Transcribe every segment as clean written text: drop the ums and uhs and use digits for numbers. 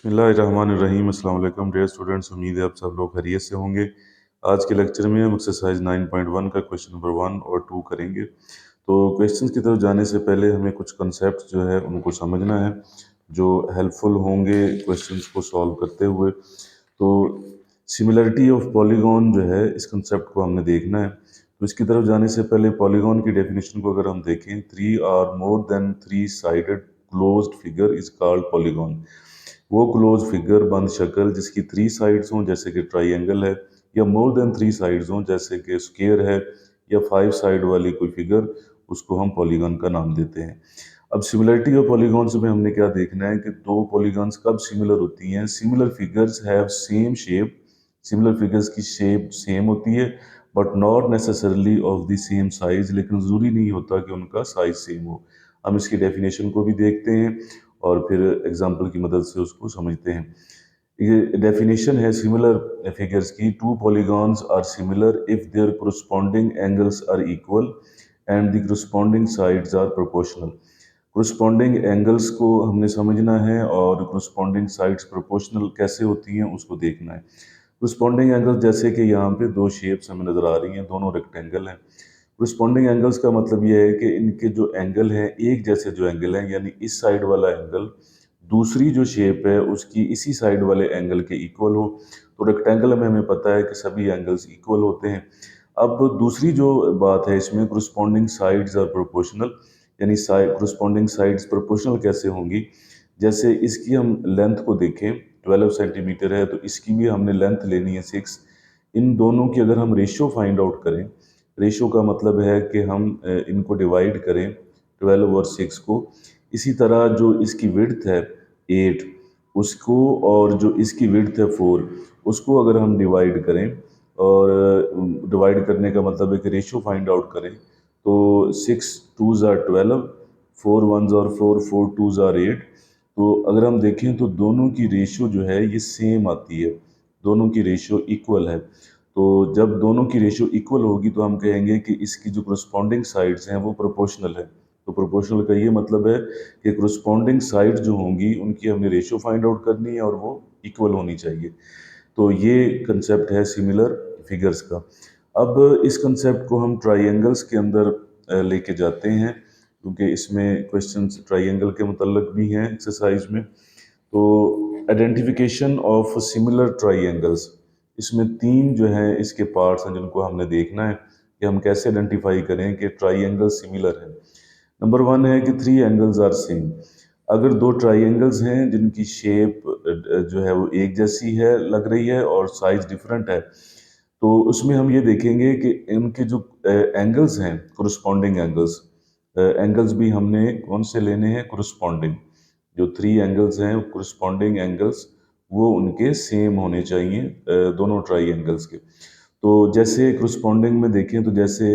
बिस्मिल्लाहिर्रहमानिर्रहीम। अस्सलाम वालेकुम डियर स्टूडेंट्स, उम्मीद है आप सब लोग खैरियत से होंगे। आज के लेक्चर में हम एक्सरसाइज 9.1 का क्वेश्चन नंबर 1 और 2 करेंगे। तो क्वेश्चंस की तरफ जाने से पहले हमें कुछ कंसेप्ट जो है उनको समझना है जो हेल्पफुल होंगे क्वेश्चंस को सॉल्व करते हुए। तो सिमिलरिटी ऑफ पॉलीगॉन जो है, इस कंसेप्ट को हमने देखना है। तो इसकी तरफ जाने से पहले पॉलीगॉन की डेफिनेशन को अगर हम देखें, 3 are more than 3 sided closed figure is called polygon. वो क्लोज फिगर, बंद शक्ल जिसकी 3 साइड्स हों, जैसे कि ट्राइंगल है, या मोर देन 3 साइड्स हों, जैसे कि स्क्वायर है, या 5 साइड वाली कोई फिगर, उसको हम पॉलीगॉन का नाम देते हैं। अब सिमिलरिटी ऑफ पॉलीगॉन्स में हमने क्या देखना है कि दो पॉलीगॉन्स कब सिमिलर होती हैं। Similar figures have same shape, similar figures की शेप सेम होती है, but not necessarily of the same size, लेकिन ज़रूरी नहीं होता कि उनका साइज सेम हो। हम इसकी डेफिनेशन को भी देखते हैं और फिर एग्जाम्पल की मदद से उसको समझते हैं। ये डेफिनेशन है सिमिलर फिगर्स की: two polygons are similar if there corresponding angles are equal and the corresponding sides are proportional. corresponding angles को हमने समझना है और corresponding साइड्स प्रोपोर्शनल कैसे होती हैं उसको देखना है। corresponding एंगल्स, जैसे कि यहाँ पे दो शेप्स हमें नज़र आ रही हैं, दोनों रेक्टेंगल हैं। corresponding एंगल्स का मतलब यह है कि इनके जो एंगल हैं, एक जैसे जो एंगल हैं, यानी इस साइड वाला एंगल दूसरी जो शेप है उसकी इसी साइड वाले एंगल के इक्वल हो। तो रेक्टेंगल में हमें पता है कि सभी एंगल्स इक्वल होते हैं। अब दूसरी जो बात है इसमें, corresponding साइड्स आर प्रोपोर्शनल, यानी corresponding साइड्स प्रोपोर्शनल कैसे होंगी। जैसे इसकी हम लेंथ को देखें, 12 सेंटीमीटर है, तो इसकी भी हमने लेंथ लेनी है 6। इन दोनों की अगर हम रेशियो फाइंड आउट करें, रेशियो का मतलब है कि हम इनको डिवाइड करें 12 और 6 को। इसी तरह जो इसकी विड्थ है 8, उसको, और जो इसकी विड्थ है 4, उसको अगर हम डिवाइड करें, और डिवाइड करने का मतलब है कि रेशियो फाइंड आउट करें, तो 6 2s are 12, 4 1s are 4, 4 2s are 8। तो अगर हम देखें तो दोनों की रेशियो जो है ये सेम आती है, दोनों की रेशियो इक्वल है। तो जब दोनों की रेशियो इक्वल होगी तो हम कहेंगे कि इसकी जो करस्पॉन्डिंग साइड्स हैं वो प्रोपोर्शनल है। तो प्रोपोर्शनल का ये मतलब है कि करस्पॉन्डिंग साइड्स जो होंगी उनकी हमने रेशियो फाइंड आउट करनी है और वो इक्वल होनी चाहिए। तो ये कंसेप्ट है सिमिलर फिगर्स का। अब इस कंसेप्ट को हम ट्राइंगल्स के अंदर लेके जाते हैं, क्योंकि इसमें क्वेश्चंस ट्राइंगल के मुतल्लिक भी हैं एक्सरसाइज में। तो आइडेंटिफिकेशन ऑफ सिमिलर ट्राइंगल्स, इसमें 3 जो है इसके पार्ट्स हैं जिनको हमने देखना है कि हम कैसे आइडेंटिफाई करें कि ट्राइंगल सिमिलर है। नंबर 1 है कि 3 एंगल्स आर सेम। अगर दो ट्राइंगल्स हैं जिनकी शेप जो है वो एक जैसी है, लग रही है, और साइज डिफरेंट है, तो उसमें हम ये देखेंगे कि इनके जो एंगल्स हैं, corresponding एंगल्स, एंगल्स भी हमने कौन से लेने हैं, corresponding। जो 3 एंगल्स हैं corresponding एंगल्स, वो उनके सेम होने चाहिए दोनों ट्राई एंगल्स के। तो जैसे corresponding में देखें तो जैसे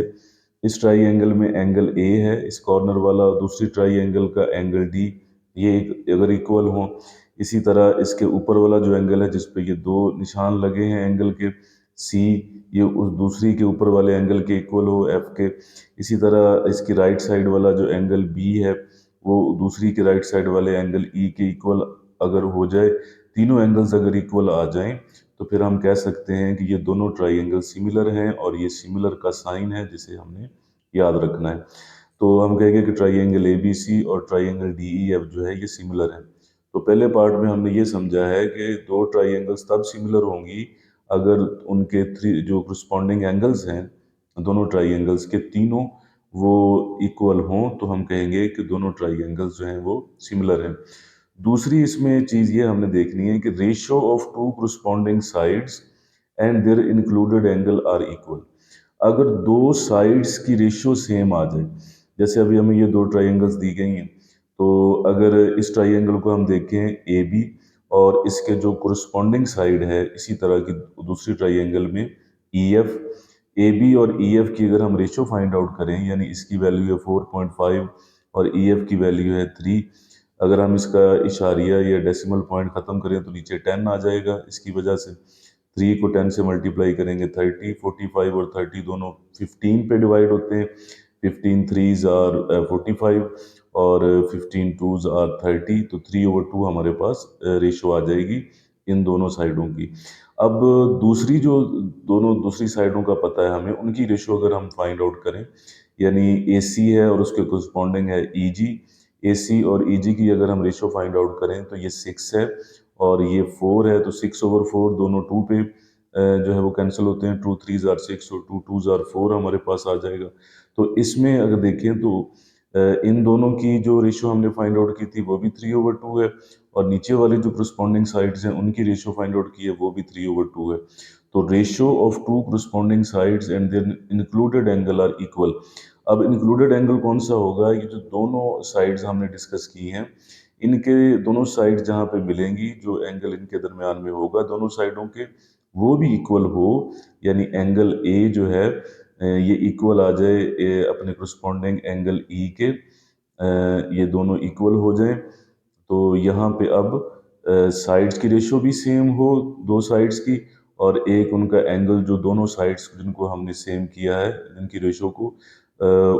इस ट्राई एंगल में एंगल ए है, इस कॉर्नर वाला, दूसरी ट्राई एंगल का एंगल डी, ये अगर इक्वल हों। इसी तरह इसके ऊपर वाला जो एंगल है जिस पे ये दो निशान लगे हैं एंगल के, सी, ये उस दूसरी के ऊपर वाले एंगल के इक्वल हो, एफ के। इसी तरह इसकी राइट साइड वाला जो एंगल बी है वो दूसरी के राइट साइड वाले एंगल ई के इक्वल अगर हो जाए, तीनों एंगल्स अगर इक्वल आ जाएं, तो फिर हम कह सकते हैं कि ये दोनों ट्राइंगल सिमिलर हैं, और ये सिमिलर का साइन है जिसे हमने याद रखना है। तो हम कहेंगे कि ट्राइंगल ए बी सी और ट्राइंगल डी ई एफ जो है ये सिमिलर है। तो पहले पार्ट में हमने ये समझा है कि दो ट्राइंगल्स तब सिमिलर होंगी अगर उनके 3 जो करस्पॉन्डिंग एंगल्स हैं दोनों ट्राइंगल्स के, तीनों वो इक्वल हों, तो हम कहेंगे कि दोनों ट्राइंगल्स जो हैं वो सिमिलर हैं। दूसरी इसमें चीज़ ये हमने देखनी है कि ratio of two corresponding sides and their included angle are equal. अगर दो साइड्स की रेशियो सेम आ जाए, जैसे अभी हमें ये दो ट्राइंगल्स दी गई हैं, तो अगर इस ट्राइंगल को हम देखें ए बी, और इसके जो corresponding साइड है इसी तरह की दूसरी ट्राइंगल में ई एफ, ए बी और ई एफ की अगर हम रेशियो फाइंड आउट करें, यानी इसकी वैल्यू है 4.5 और ई एफ की वैल्यू है 3। अगर हम इसका इशारिया या डेसिमल पॉइंट ख़त्म करें तो नीचे 10 आ जाएगा। इसकी वजह से 3 को 10 से मल्टीप्लाई करेंगे 30, 45 और 30 दोनों 15 पे डिवाइड होते हैं, 15 3s आर 45, और 15 2s आर 30, तो 3/2 हमारे पास रेशो आ जाएगी इन दोनों साइडों की। अब दूसरी जो दोनों दूसरी साइडों का पता है हमें, उनकी रेशो अगर हम फाइंड आउट करें, यानी AC है और उसके कोरस्पॉन्डिंग है EG। AC और EG की अगर हम रेशो फाइंड आउट करें तो ये 6 है और ये 4 है, तो 6/4 दोनों 2 पे जो है वो कैंसिल होते हैं। 2 3s आर 6 और 2 2s आर 4 हमारे पास आ जाएगा। तो इसमें अगर देखें तो इन दोनों की जो रेशो हमने फाइंड आउट की थी वो भी 3/2 है, और नीचे वाली जो करस्पॉन्डिंग साइड्स हैं उनकी रेशो फाइंड आउट की है वो भी 3/2 है। तो ratio of two corresponding sides and their included angle are equal. अब इंक्लूडेड एंगल कौन सा होगा? ये जो दोनों साइड्स हमने डिस्कस की हैं, इनके दोनों साइड जहाँ पे मिलेंगी, जो एंगल इनके दरमियान में होगा दोनों साइडों के, वो भी इक्वल हो, यानी एंगल ए जो है ये इक्वल आ जाए अपने करस्पॉन्डिंग एंगल ई के, ये दोनों इक्वल हो जाएं। तो यहाँ पे अब साइड्स की रेशो भी सेम हो दो साइड्स की, और एक उनका एंगल जो दोनों साइड्स जिनको हमने सेम किया है जिनकी रेशो को,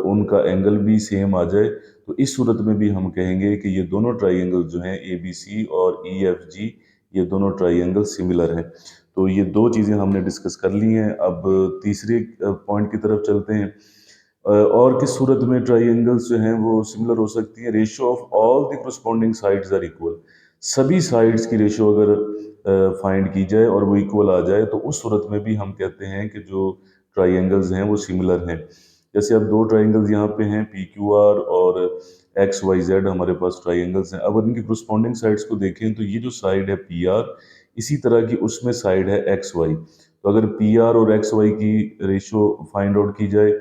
उनका एंगल भी सेम आ जाए। तो इस सूरत में भी हम कहेंगे कि ये दोनों ट्राइंगल जो हैं ABC और EFG, ये दोनों ट्राइंगल सिमिलर हैं। तो ये दो चीज़ें हमने डिस्कस कर ली हैं। अब तीसरे पॉइंट की तरफ चलते हैं। और किस सूरत में ट्राइंगल्स जो हैं वो सिमिलर हो सकती हैं? Ratio of all the corresponding sides are equal. सभी साइड्स की रेशियो अगर फाइंड की जाए और वो इक्वल आ जाए, तो उस सूरत में भी हम कहते हैं कि जो ट्राइंगल्स हैं वो सिमिलर हैं। जैसे अब दो ट्राइंगल्स यहाँ पे हैं, PQR और XYZ हमारे पास ट्राइंगल्स हैं। अब इनकी करस्पॉन्डिंग साइड्स को देखें तो ये जो साइड है PR, इसी तरह की उसमें साइड है XY। तो अगर PR और XY की रेशियो फाइंड आउट की जाए,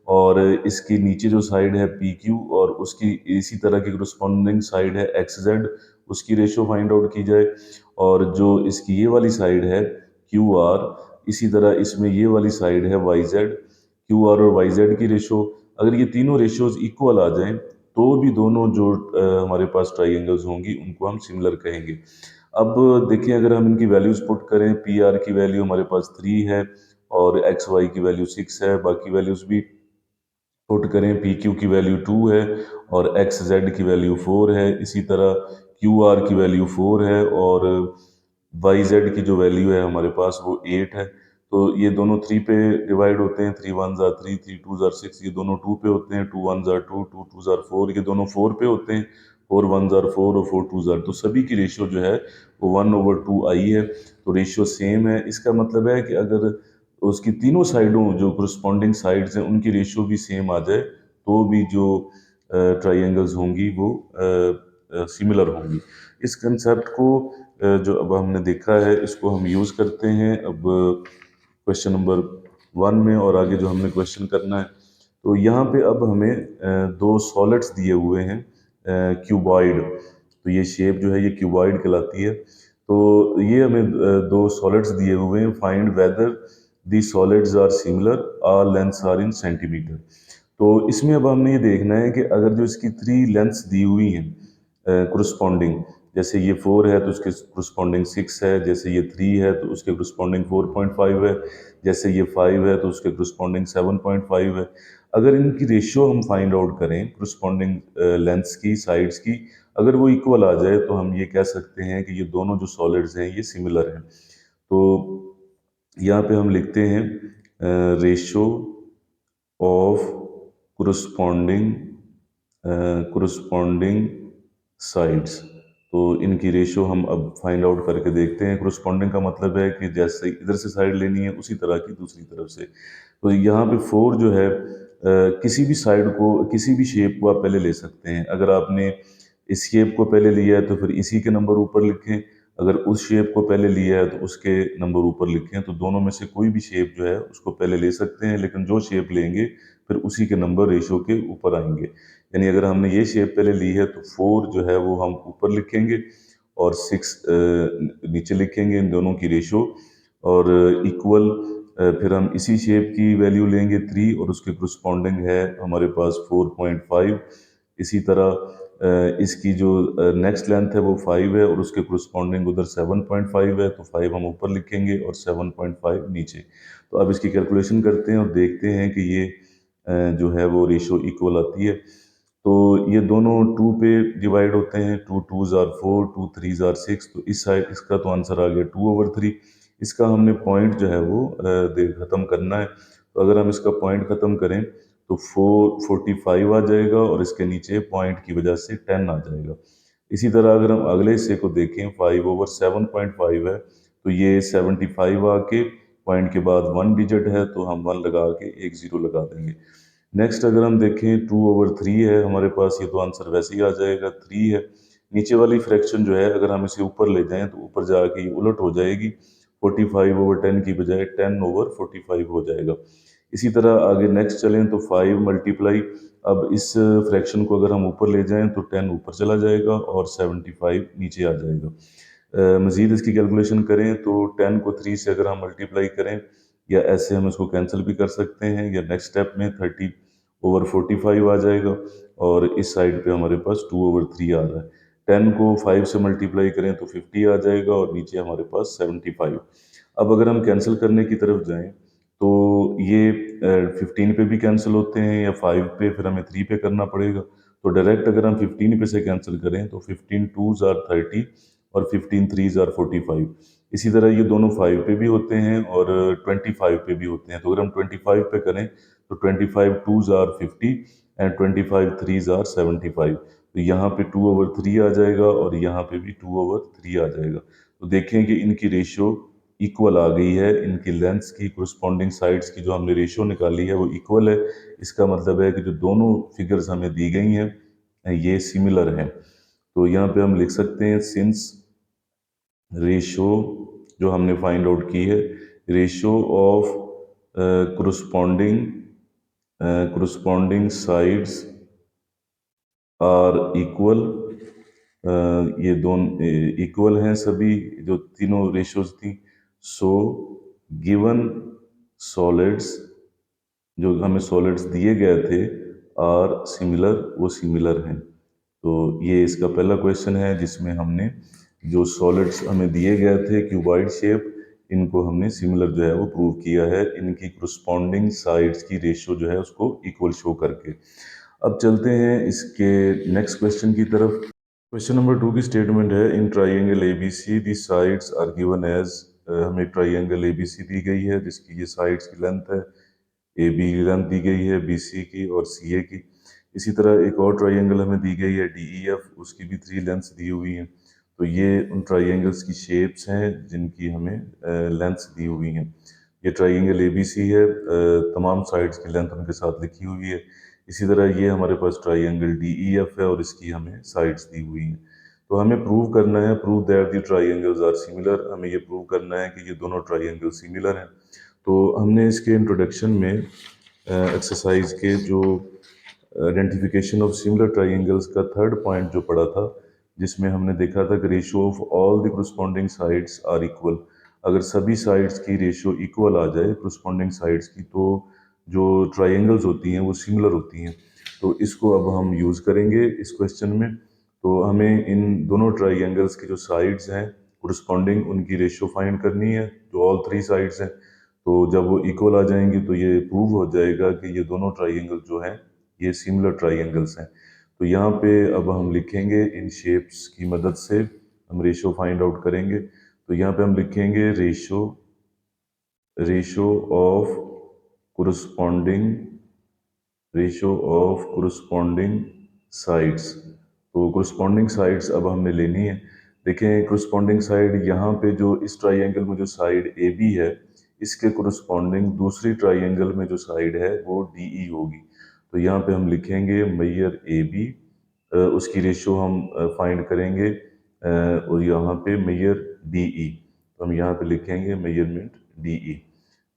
और इसकी नीचे जो साइड है PQ और उसकी इसी तरह की करस्पॉन्डिंग साइड है XZ, उसकी रेशियो फाइंड आउट की जाए, और जो इसकी ये वाली साइड है QR, इसी तरह इसमें ये वाली साइड है YZ, QR और YZ की रेशो, अगर ये तीनों रेशियोज इक्वल आ जाएं, तो भी दोनों जो हमारे पास ट्राइंगल्स होंगी उनको हम सिमिलर कहेंगे। अब देखिए, अगर हम इनकी वैल्यूज पुट करें, PR की वैल्यू हमारे पास 3 है और XY की वैल्यू 6 है, बाकी वैल्यूज भी पुट करें, PQ की वैल्यू 2 है और XZ की वैल्यू 4 है, इसी तरह QR की वैल्यू 4 है और YZ की जो वैल्यू है हमारे पास वो 8 है। तो ये दोनों 3 पे डिवाइड होते हैं, 3 1s are 3, 3 2s are 6, ये दोनों 2 पे होते हैं, 2 1s are 2, 2 2s are 4, ये दोनों 4 पे होते हैं, 4 1s are 4 और 4 2s are, तो सभी की रेशियो जो है वो 1/2 आई है। तो रेशियो सेम है। इसका मतलब है कि अगर उसकी तीनों साइडों जो करस्पॉन्डिंग साइड्स हैं उनकी रेशियो भी सेम आ जाए, तो भी जो ट्राइंगल्स होंगी वो सिमिलर होंगी। इस कंसेप्ट को जो अब हमने देखा है, इसको हम यूज़ करते हैं अब क्वेश्चन नंबर 1 में, और आगे जो हमने क्वेश्चन करना है। तो यहाँ पे अब हमें दो सॉलिड्स दिए हुए हैं, क्यूबॉइड। तो ये शेप जो है ये क्यूबॉइड कहलाती है। तो ये हमें दो सॉलिड्स दिए हुए हैं। Find whether the solids are similar, are lengths are in centimeter. तो इसमें अब हमने ये देखना है कि अगर जो इसकी 3 लेंथ्स दी हुई हैं करस्पॉन्डिंग, जैसे ये 4 है तो उसके करस्पॉन्डिंग 6 है, जैसे ये 3 है तो उसके करस्पॉन्डिंग 4.5 है, जैसे ये 5 है तो उसके करस्पॉन्डिंग 7.5 है। अगर इनकी रेशियो हम फाइंड आउट करें करस्पॉन्डिंग लेंथ्स की, साइड्स की, अगर वो इक्वल आ जाए तो हम ये कह सकते हैं कि ये दोनों जो सॉलिड्स हैं ये सिमिलर हैं। तो यहाँ पे हम लिखते हैं ratio of corresponding corresponding sides. तो इनकी रेशियो हम अब फाइंड आउट करके देखते हैं। corresponding का मतलब है कि जैसे इधर से साइड लेनी है उसी तरह की दूसरी तरफ से। तो यहाँ पे 4 जो है किसी भी साइड को, किसी भी शेप को आप पहले ले सकते हैं। अगर आपने इस शेप को पहले लिया है तो फिर इसी के नंबर ऊपर लिखें, अगर उस शेप को पहले लिया है तो उसके नंबर ऊपर लिखें। तो दोनों में से कोई भी शेप जो है उसको पहले ले सकते हैं, लेकिन जो शेप लेंगे फिर उसी के नंबर रेशो के ऊपर आएंगे। यानी अगर हमने ये शेप पहले ली है तो 4 जो है वो हम ऊपर लिखेंगे और 6 नीचे लिखेंगे, इन दोनों की रेशो, और इक्वल फिर हम इसी शेप की वैल्यू लेंगे 3 और उसके करस्पॉन्डिंग है हमारे पास 4.5। इसी तरह इसकी जो नेक्स्ट लेंथ है वो 5 है और उसके करस्पॉन्डिंग उधर 7.5 है, तो 5 हम ऊपर लिखेंगे और 7.5 नीचे। तो अब इसकी कैलकुलेशन करते हैं और देखते हैं कि ये जो है वो रेशो इक्वल आती है। तो ये दोनों 2 पे डिवाइड होते हैं, 2 2s आर 4, 2 3s आर 6, तो इस साइड इसका तो आंसर आ गया 2/3। इसका हमने पॉइंट जो है वो ख़त्म करना है। तो अगर हम इसका पॉइंट ख़त्म करें तो 445 आ जाएगा और इसके नीचे पॉइंट की वजह से 10 आ जाएगा। इसी तरह अगर हम अगले हिस्से को देखें, 5/7.5 है, तो ये 75 आके पॉइंट के बाद 1 डिजिट है, तो हम 1 लगा के एक ज़ीरो लगा देंगे। नेक्स्ट अगर हम देखें 2/3 है हमारे पास, ये तो आंसर वैसे ही आ जाएगा, 3 है। नीचे वाली फ्रैक्शन जो है अगर हम इसे ऊपर ले जाएं तो ऊपर जाके ये उलट हो जाएगी, 45/10 की बजाय 10/45 हो जाएगा। इसी तरह आगे नेक्स्ट चलें तो 5 मल्टीप्लाई, अब इस फ्रैक्शन को अगर हम ऊपर ले जाएं तो 10 ऊपर चला जाएगा और 75 नीचे आ जाएगा। मज़ीद इसकी कैलकुलेशन करें तो 10 को 3 से अगर हम मल्टीप्लाई करें, या ऐसे हम इसको कैंसिल भी कर सकते हैं, या नेक्स्ट स्टेप में 30/45 आ जाएगा और इस साइड पे हमारे पास 2/3 आ रहा है। 10 को 5 से मल्टीप्लाई करें तो 50 आ जाएगा और नीचे हमारे पास 75। अब अगर हम कैंसिल करने की तरफ जाएं तो ये 15 पे भी कैंसिल होते हैं, या 5 पे फिर हमें 3 पे करना पड़ेगा। तो डायरेक्ट अगर हम 15 पे से कैंसिल करें तो 15 2s आर 30 और 15 3s आर 45। इसी तरह ये दोनों 5 पे भी होते हैं और 25 पे भी होते हैं। तो अगर हम 25 पे करें तो 25 2s are 50 and 25 3s are 75। तो यहाँ पे 2/3 आ जाएगा और यहाँ पे भी 2/3 आ जाएगा। तो देखें कि इनकी रेशियो इक्वल आ गई है, इनकी लेंथ्स की कोरिस्पॉन्डिंग साइड्स की जो हमने रेशियो निकाली है वो इक्वल है। इसका मतलब है कि जो दोनों फिगर्स हमें दी गई हैं ये सिमिलर हैं। तो यहाँ पे हम लिख सकते हैं सिंस रेशियो जो हमने फाइंड आउट की है, ratio of corresponding corresponding sides are equal, ये दोनों इक्वल हैं सभी, जो तीनों रेशियोज थी। सो गिवन सॉलिड्स, जो हमें सॉलिड्स दिए गए थे, आर सिमिलर, वो सिमिलर हैं। तो ये इसका पहला क्वेश्चन है जिसमें हमने जो सॉलिड्स हमें दिए गए थे क्यूबॉइड शेप, इनको हमने सिमिलर जो है वो प्रूव किया है, इनकी कोरिस्पॉन्डिंग साइड्स की रेशियो जो है उसको इक्वल शो करके। अब चलते हैं इसके नेक्स्ट क्वेश्चन की तरफ। क्वेश्चन नंबर 2 की स्टेटमेंट है, in triangle ABC the sides are given as, हमें ट्राइंगल एबीसी दी गई है जिसकी ये साइड्स की लेंथ है, ए बी की लेंथ दी गई है बी सी की और सी ए की। इसी तरह एक और ट्राइंगल हमें दी गई है डी ई एफ, उसकी भी 3 लेंथ्स दी हुई हैं। तो ये उन ट्राइंगल्स की शेप्स हैं जिनकी हमें लेंथ्स दी हुई हैं। ये ट्राइंगल ए बी सी है, तमाम साइड्स की लेंथ उनके साथ लिखी हुई है। इसी तरह ये हमारे पास ट्राइंगल डी ई एफ है और इसकी हमें साइड्स दी हुई हैं। तो हमें प्रूव करना है, prove that the triangles are similar, हमें ये प्रूव करना है कि ये दोनों ट्राइंगल सिमिलर हैं। तो हमने इसके इंट्रोडक्शन में एक्सरसाइज के जो आइडेंटिफिकेशन ऑफ सिमिलर ट्राइंगल्स का थर्ड पॉइंट जो पढ़ा था, जिसमें हमने देखा था कि ratio of all the corresponding sides are equal. अगर सभी साइड्स की रेशियो इक्वल आ जाए कोरिस्पॉन्डिंग साइड्स की, तो जो ट्राइंगल्स होती हैं वो सिमिलर होती हैं। तो इसको अब हम यूज़ करेंगे इस क्वेश्चन में। तो हमें इन दोनों ट्राइंगल्स की जो साइड्स हैं कोरिस्पॉन्डिंग, उनकी रेशियो फाइंड करनी है, जो ऑल 3 साइड्स हैं। तो जब वो इक्वल आ जाएंगी तो ये प्रूव हो जाएगा कि ये दोनों ट्राइंगल जो हैं ये सिमिलर ट्राइंगल्स हैं। तो यहाँ पे अब हम लिखेंगे, इन शेप्स की मदद से हम रेशियो फाइंड आउट करेंगे। तो यहाँ पे हम लिखेंगे ratio, ratio of corresponding, ratio of corresponding sides. तो कोरिस्पॉन्डिंग साइड्स अब हमने लेनी है। देखें कोरिस्पॉन्डिंग साइड यहाँ पे जो इस ट्राइंगल में जो साइड ए बी है, इसके कोरिस्पॉन्डिंग दूसरी ट्राइंगल में जो साइड है वो डी ई होगी। तो यहाँ पे हम लिखेंगे मैयर ए बी, उसकी रेशियो हम फाइंड करेंगे, और यहाँ पे मैयर डी ई। तो हम यहाँ पे लिखेंगे मेजरमेंट डी ई।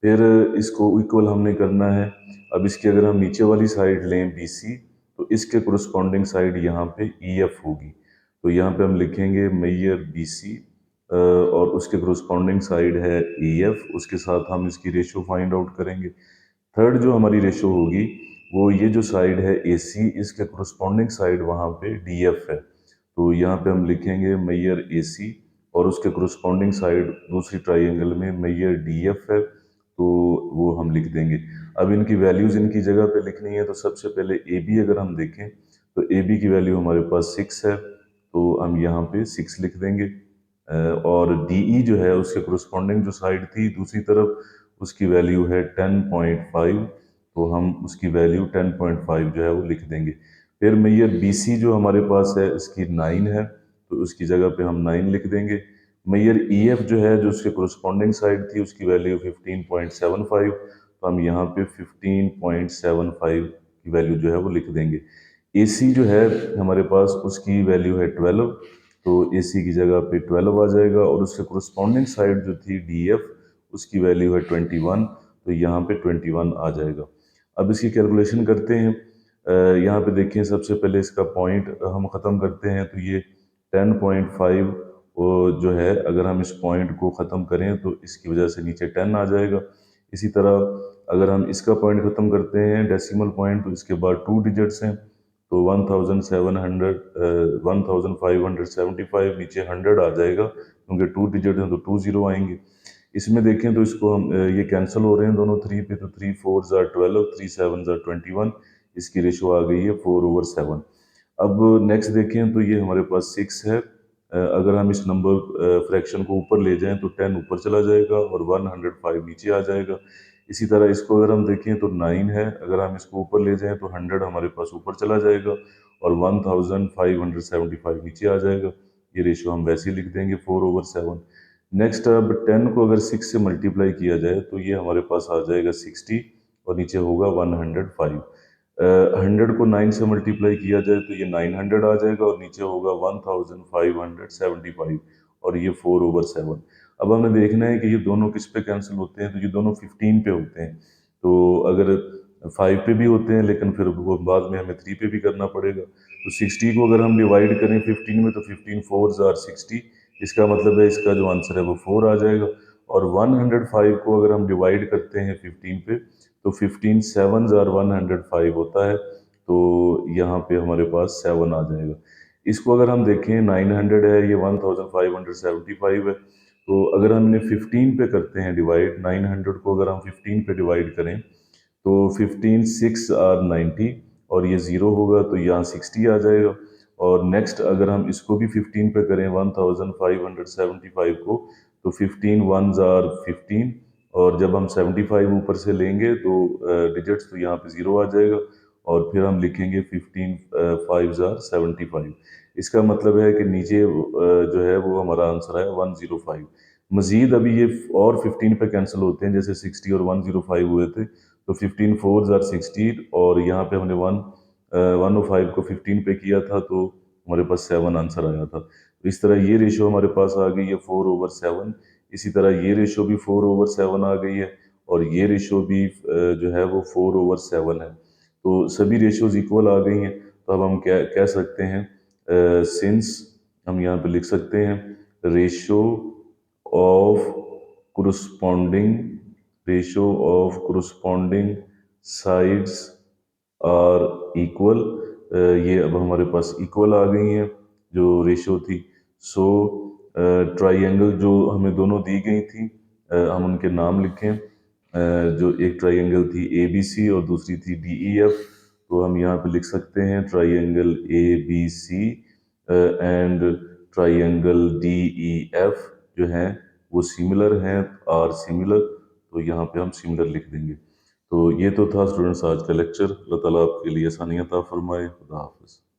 फिर इसको इक्वल हमने करना है। अब इसकी अगर हम नीचे वाली साइड लें बी सी, तो इसके कोरिस्पॉन्डिंग साइड यहाँ पे ई एफ होगी। तो यहाँ पे हम लिखेंगे मैयर बी सी, और उसके कोरिस्पॉन्डिंग साइड है ई एफ, उसके साथ हम इसकी रेशियो फाइंड आउट करेंगे। थर्ड जो हमारी रेशियो होगी वो ये जो साइड है ए सी, इसके कोरिस्पॉन्डिंग साइड वहाँ पे डी एफ है। तो यहाँ पे हम लिखेंगे मैयर ए सी और उसके कोरिस्पॉन्डिंग साइड दूसरी ट्राइंगल में मैयर डी एफ है, तो वो हम लिख देंगे। अब इनकी वैल्यूज़ इनकी जगह पे लिखनी है। तो सबसे पहले ए बी अगर हम देखें तो ए बी की वैल्यू हमारे पास 6 है, तो हम यहाँ पे 6 लिख देंगे। और डी ई जो है उसके कोरस्पॉन्डिंग जो साइड थी दूसरी तरफ, उसकी वैल्यू है 10.5, तो हम उसकी वैल्यू 10.5 जो है वो लिख देंगे। फिर मैयर बी सी जो हमारे पास है इसकी 9 है, तो उसकी जगह पे हम 9 लिख देंगे। मैयर ई एफ जो है जो उसके कोरस्पॉन्डिंग साइड थी उसकी वैल्यू 15.75, तो हम यहाँ पे 15.75 की वैल्यू जो है वो लिख देंगे। ए सी जो है हमारे पास उसकी वैल्यू है 12, तो ए सी की जगह पे 12 आ जाएगा। और उसके कोरस्पॉन्डिंग साइड जो थी डी एफ उसकी वैल्यू है 21, तो यहाँ पे 21 आ जाएगा। अब इसकी कैलकुलेशन करते हैं। यहाँ पे देखिए सबसे पहले इसका पॉइंट हम ख़त्म करते हैं, तो ये 10.5 वो जो है अगर हम इस पॉइंट को ख़त्म करें तो इसकी वजह से नीचे 10 आ जाएगा। इसी तरह अगर हम इसका पॉइंट ख़त्म करते हैं डेसिमल पॉइंट, तो इसके बाद 2 डिजिट्स हैं, तो 1575 नीचे 100 आ जाएगा, क्योंकि 2 डिजिट हैं तो 2 जीरो आएंगे। इसमें देखें तो इसको हम ये कैंसिल हो रहे हैं दोनों 3 पे, तो 3 4 ज़ार 12, 3 7 ज़ार 21, इसकी रेशो आ गई है 4/7। अब नेक्स्ट देखें तो ये हमारे पास 6 है। अगर हम इस नंबर फ्रैक्शन को ऊपर ले जाएं तो 10 ऊपर चला जाएगा और 105 नीचे आ जाएगा। इसी तरह इसको अगर हम देखें तो 9 है, अगर हम इसको ऊपर ले जाएं तो 100 हमारे पास ऊपर चला जाएगा और 1575 नीचे आ जाएगा। ये रेशो हम वैसे ही लिख देंगे 4/7। नेक्स्ट अब 10 को अगर 6 से मल्टीप्लाई किया जाए तो ये हमारे पास आ जाएगा 60 और नीचे होगा 105। 100 को 9 से मल्टीप्लाई किया जाए तो ये 900 आ जाएगा और नीचे होगा 1575 और ये 4/7। अब हमें देखना है कि ये दोनों किस पे कैंसिल होते हैं, तो ये दोनों 15 पे होते हैं। तो अगर 5 पे भी होते हैं लेकिन फिर वो बाद में हमें 3 पे भी करना पड़ेगा। तो 60 को अगर हम डिवाइड करें 15 में तो 15 4 ज़ार 60, इसका मतलब है इसका जो आंसर है वो 4 आ जाएगा। और 105 को अगर हम डिवाइड करते हैं 15 पे तो 15 7 ज़ार 105 होता है, तो यहाँ पे हमारे पास 7 आ जाएगा। इसको अगर हम देखें 900 है, ये 1575 है, तो अगर हम इन्हें 15 पे करते हैं डिवाइड, 900 को अगर हम 15 पे डिवाइड करें तो 15 6 आर 90 और ये ज़ीरो होगा तो यहाँ 60 आ जाएगा। और नेक्स्ट अगर हम इसको भी 15 पे करें 1575 को, तो 15 1 आर 15 और जब हम 75 ऊपर से लेंगे तो डिजिट्स तो यहाँ पे ज़ीरो आ जाएगा और फिर हम लिखेंगे 15 5 आर 75। इसका मतलब है कि नीचे जो है वो हमारा आंसर है 105। मजीद अभी ये और 15 पे कैंसिल होते हैं, जैसे 60 और 105 हुए थे, तो 15 4 आर 60 और यहाँ पे हमने 105 को 15 पे किया था तो हमारे पास 7 आंसर आया था। तो इस तरह ये रेशो हमारे पास आ गई है 4/7। इसी तरह ये रेशो भी 4/7 आ गई है और ये रेशो भी जो है वो 4/7 है। तो सभी रेशोज इक्वल आ गई हैं। तो अब हम क्या कह सकते हैं, सिंस हम यहाँ पे लिख सकते हैं ratio of corresponding sides are equal. ये अब हमारे पास इक्वल आ गई हैं जो रेशो थी। सो ट्राइंगल जो हमें दोनों दी गई थी, हम उनके नाम लिखें। जो एक ट्राइंगल थी ए बी सी और दूसरी थी डी ई एफ, तो हम यहाँ पे लिख सकते हैं triangle A B C and triangle D E F जो हैं वो सिमिलर हैं, आर सिमिलर, तो यहाँ पे हम सिमिलर लिख देंगे। तो ये तो था स्टूडेंट्स आज का लेक्चर। अल्लाह ताला आपके लिए आसानियाँ अता फरमाए। खुदा हाफिज़।